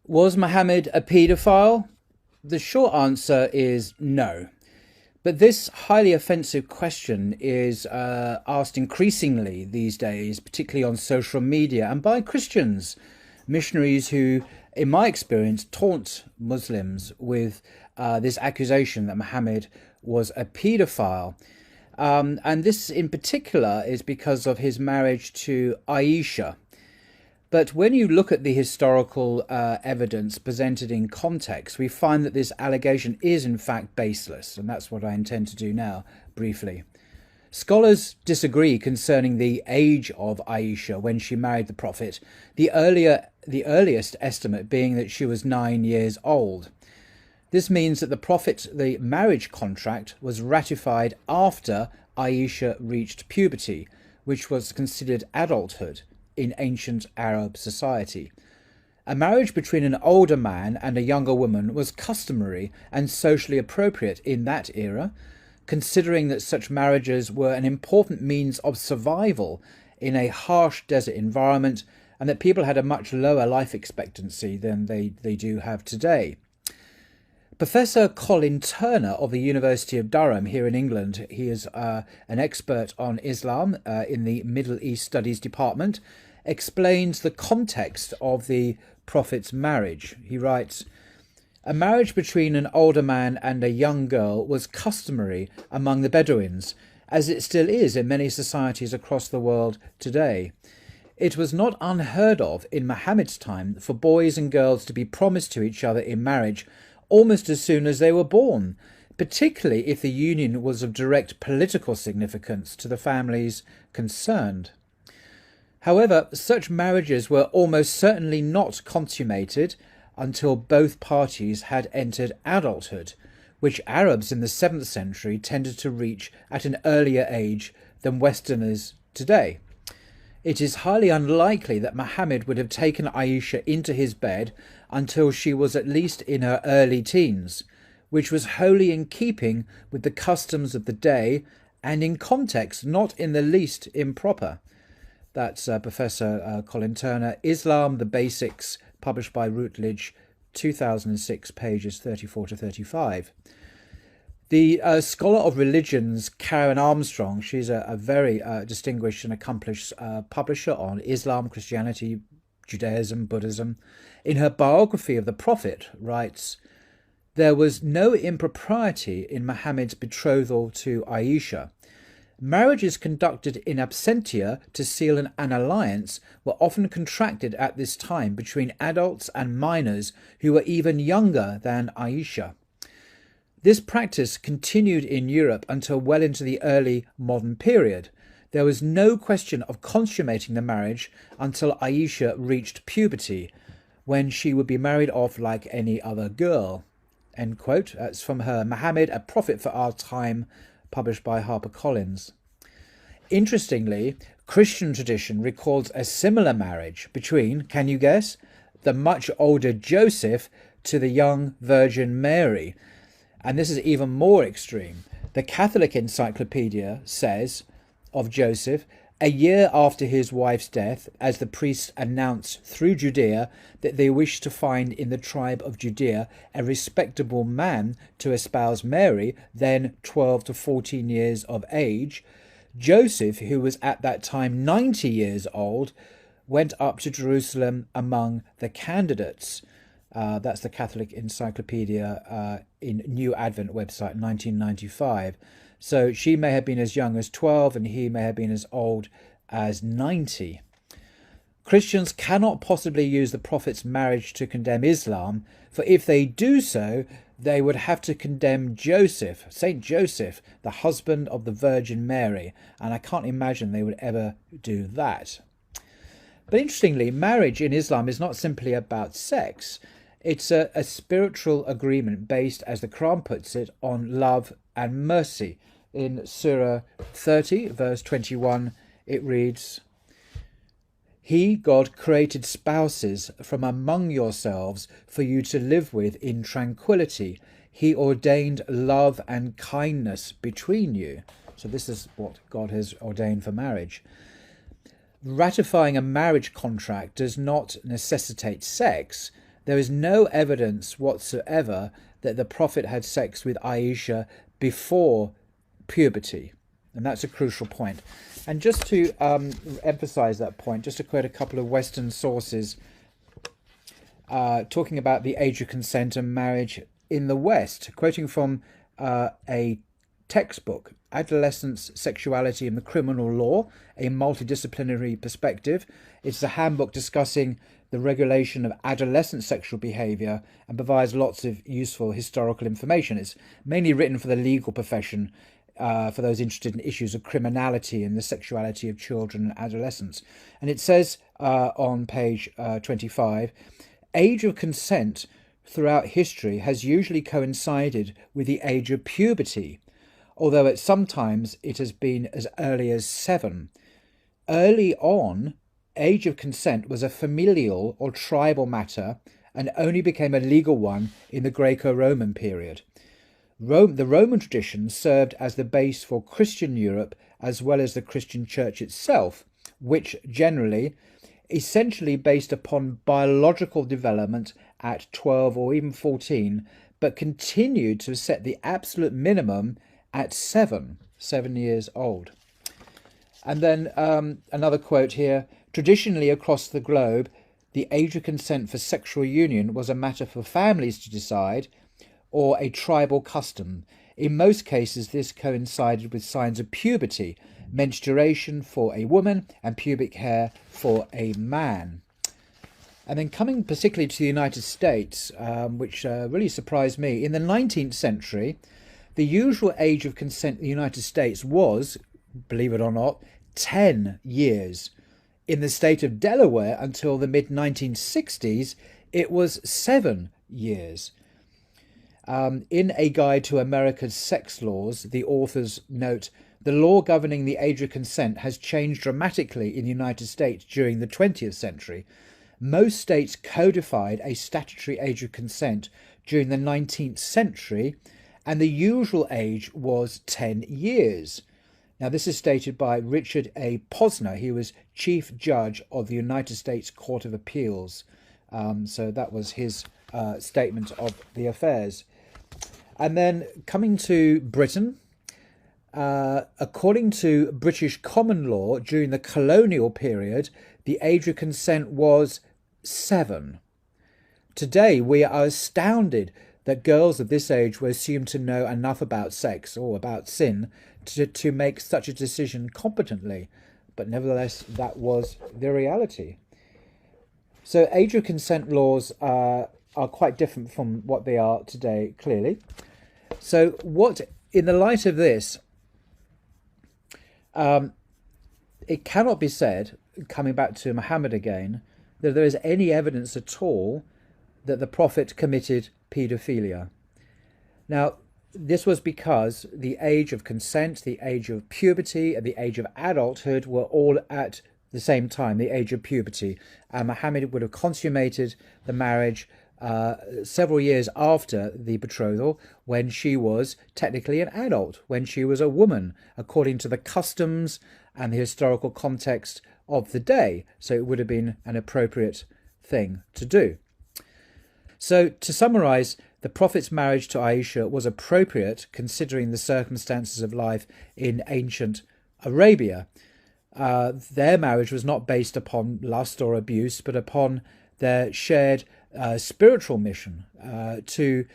Was Muhammad a paedophile? The short answer is no. But this highly offensive question is asked increasingly these days, particularly on social media and by Christians, missionaries who, in my experience, taunt Muslims with this accusation that Muhammad was a paedophile. And this in particular is because of his marriage to Aisha. But when you look at the historical evidence presented in context, we find that this allegation is in fact baseless, and that's what I intend to do now, briefly. Scholars disagree concerning the age of Aisha when she married the Prophet, the earliest estimate being that she was 9 years old. This means that the marriage contract was ratified after Aisha reached puberty, which was considered adulthood in ancient Arab society. A marriage between an older man and a younger woman was customary and socially appropriate in that era, considering that such marriages were an important means of survival in a harsh desert environment and that people had a much lower life expectancy than they do have today. Professor Colin Turner of the University of Durham here in England, he is an expert on Islam in the Middle East Studies Department, explains the context of the Prophet's marriage. He writes, "A marriage between an older man and a young girl was customary among the Bedouins, as it still is in many societies across the world today. It was not unheard of in Muhammad's time for boys and girls to be promised to each other in marriage almost as soon as they were born, particularly if the union was of direct political significance to the families concerned. However, such marriages were almost certainly not consummated until both parties had entered adulthood, which Arabs in the 7th century tended to reach at an earlier age than Westerners today. It is highly unlikely that Muhammad would have taken Aisha into his bed until she was at least in her early teens, which was wholly in keeping with the customs of the day and in context not in the least improper." That's Professor Colin Turner, Islam, the Basics, published by Routledge, 2006, pages 34 to 35. The scholar of religions, Karen Armstrong, she's a very distinguished and accomplished publisher on Islam, Christianity, Judaism, Buddhism. In her biography of the Prophet, writes, "There was no impropriety in Muhammad's betrothal to Aisha. Marriages conducted in absentia to seal an alliance were often contracted at this time between adults and minors who were even younger than Aisha. This practice continued in Europe until well into the early modern period. There was no question of consummating the marriage until Aisha reached puberty, when she would be married off like any other girl." End quote. That's from her Muhammad, a Prophet for Our Time, published by HarperCollins. Interestingly, Christian tradition records a similar marriage between, can you guess, the much older Joseph to the young Virgin Mary. And this is even more extreme. The Catholic Encyclopedia says of Joseph, a year after his wife's death, as the priests announced through Judea that they wished to find in the tribe of Judea a respectable man to espouse Mary, then 12 to 14 years of age, Joseph, who was at that time 90 years old, went up to Jerusalem among the candidates. That's the Catholic Encyclopedia in New Advent website, 1995. So she may have been as young as 12 and he may have been as old as 90. Christians cannot possibly use the Prophet's marriage to condemn Islam, for if they do so, they would have to condemn Joseph, Saint Joseph, the husband of the Virgin Mary, and I can't imagine they would ever do that. But interestingly, marriage in Islam is not simply about sex. It's a spiritual agreement based, as the Quran puts it, on love and mercy. In Surah 30, verse 21, it reads, "He, God, created spouses from among yourselves for you to live with in tranquility. He ordained love and kindness between you." So this is what God has ordained for marriage. Ratifying a marriage contract does not necessitate sex, There is no evidence whatsoever that the Prophet had sex with Aisha before puberty. And that's a crucial point. And just to emphasize that point, just to quote a couple of Western sources talking about the age of consent and marriage in the West, quoting from a textbook, Adolescence, Sexuality and the Criminal Law, a Multidisciplinary Perspective. It's a handbook discussing the regulation of adolescent sexual behaviour and provides lots of useful historical information. It's mainly written for the legal profession, for those interested in issues of criminality and the sexuality of children and adolescents. And it says on page 25, age of consent throughout history has usually coincided with the age of puberty, although at sometimes it has been as early as 7. Early on, age of consent was a familial or tribal matter and only became a legal one in the Greco-Roman period. The Roman tradition served as the base for Christian Europe as well as the Christian Church itself, which generally, essentially based upon biological development at 12 or even 14, but continued to set the absolute minimum at 7 years old. And then another quote here, traditionally across the globe, the age of consent for sexual union was a matter for families to decide or a tribal custom. In most cases, this coincided with signs of puberty, menstruation for a woman and pubic hair for a man. And then coming particularly to the United States, which really surprised me, in the 19th century, the usual age of consent in the United States was, believe it or not, 10 years. In the state of Delaware, until the mid-1960s, it was 7 years. In A Guide to America's Sex Laws, the authors note, the law governing the age of consent has changed dramatically in the United States during the 20th century. Most states codified a statutory age of consent during the 19th century, and the usual age was 10 years. Now, this is stated by Richard A. Posner. He was Chief Judge of the United States Court of Appeals. So that was his statement of the affairs. And then coming to Britain, according to British common law, during the colonial period, the age of consent was 7. Today, we are astounded that girls of this age were assumed to know enough about sex or about sin to make such a decision competently. But nevertheless, that was the reality. So age of consent laws are quite different from what they are today, clearly. So what, in the light of this, it cannot be said, coming back to Muhammad again, that there is any evidence at all that the Prophet committed paedophilia. Now, this was because the age of consent, the age of puberty, and the age of adulthood were all at the same time, the age of puberty. And Muhammad would have consummated the marriage several years after the betrothal, when she was technically an adult, when she was a woman, according to the customs and the historical context of the day. So it would have been an appropriate thing to do. So to summarize, the Prophet's marriage to Aisha was appropriate considering the circumstances of life in ancient Arabia. Their marriage was not based upon lust or abuse, but upon their shared spiritual mission to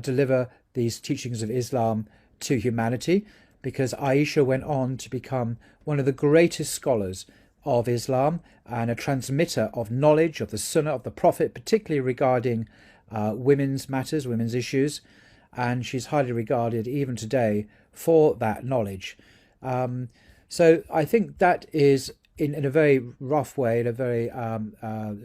deliver these teachings of Islam to humanity, because Aisha went on to become one of the greatest scholars of Islam and a transmitter of knowledge of the Sunnah of the Prophet, particularly regarding women's matters, women's issues, and she's highly regarded even today for that knowledge. So I think that is, in a very rough way, in a very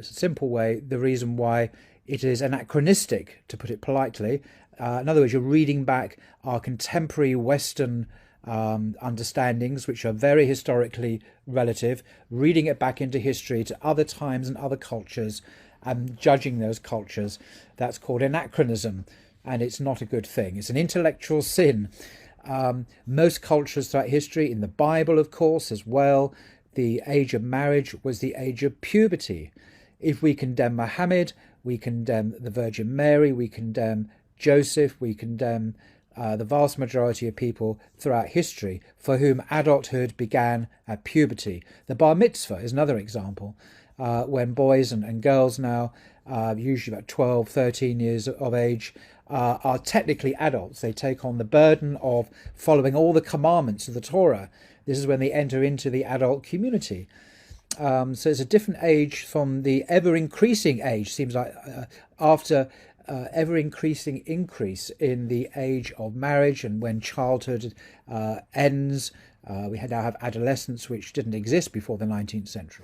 simple way, the reason why it is anachronistic, to put it politely. In other words, you're reading back our contemporary Western understandings, which are very historically relative, reading it back into history to other times and other cultures, and judging those cultures. That's called anachronism, and it's not a good thing. It's an intellectual sin. Most cultures throughout history, in the Bible, of course, as well, the age of marriage was the age of puberty. If we condemn Muhammad, we condemn the Virgin Mary, we condemn Joseph, we condemn the vast majority of people throughout history for whom adulthood began at puberty. The bar mitzvah is another example, when boys and girls now, usually about 12, 13 years of age, are technically adults. They take on the burden of following all the commandments of the Torah. This is when they enter into the adult community. So it's a different age from the ever-increasing age, seems like, after ever-increasing increase in the age of marriage, and when childhood ends, we now have adolescence, which didn't exist before the 19th century.